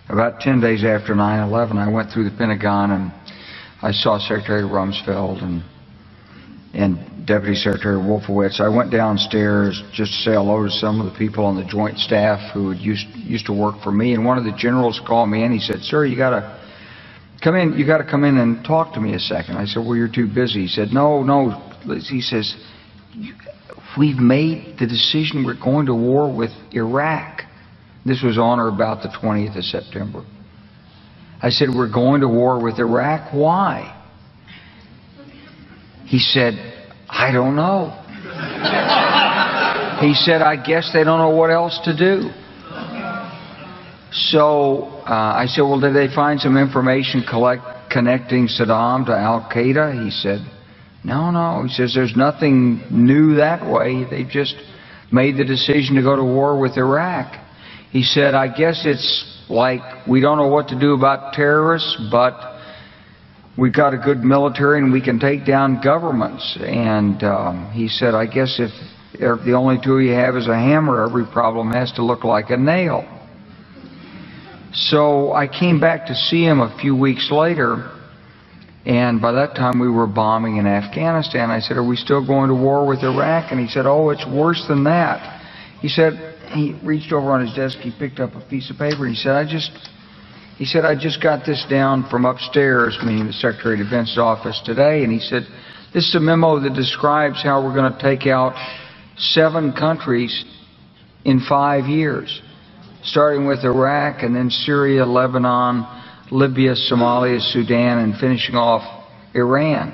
About 10 days after 9/11, I went through the Pentagon and I saw Secretary Rumsfeld and Deputy Secretary Wolfowitz. I went downstairs just to say hello to some of the people on the Joint Staff who had used to work for me, and one of the generals called me in. He said, "Sir, you got to come in. You got to come in and talk to me a second." I said, "Well, you're too busy." He said, "No." He says, "We've made the decision. We're going to war with Iraq." This was on or about the 20th of September. I said, "We're going to war with Iraq. Why?" He said, "I don't know." He said, "I guess they don't know what else to do." So I said, "Well, did they find some information connecting Saddam to Al-Qaeda?" He said, No. He says, "There's nothing new that way. They just made the decision to go to war with Iraq." He said, "I guess it's like we don't know what to do about terrorists, but we've got a good military and we can take down governments." And he said, "I guess if the only tool you have is a hammer, every problem has to look like a nail." So I came back to see him a few weeks later, and by that time we were bombing in Afghanistan. I said, "Are we still going to war with Iraq?" And he said, "Oh, it's worse than that." He said, he reached over on his desk, he picked up a piece of paper, and he said, I just got this down from upstairs," meaning the Secretary of Defense's office, today, and he said, "This is a memo that describes how we're going to take out 7 countries in 5 years, starting with Iraq and then Syria, Lebanon, Libya, Somalia, Sudan, and finishing off Iran."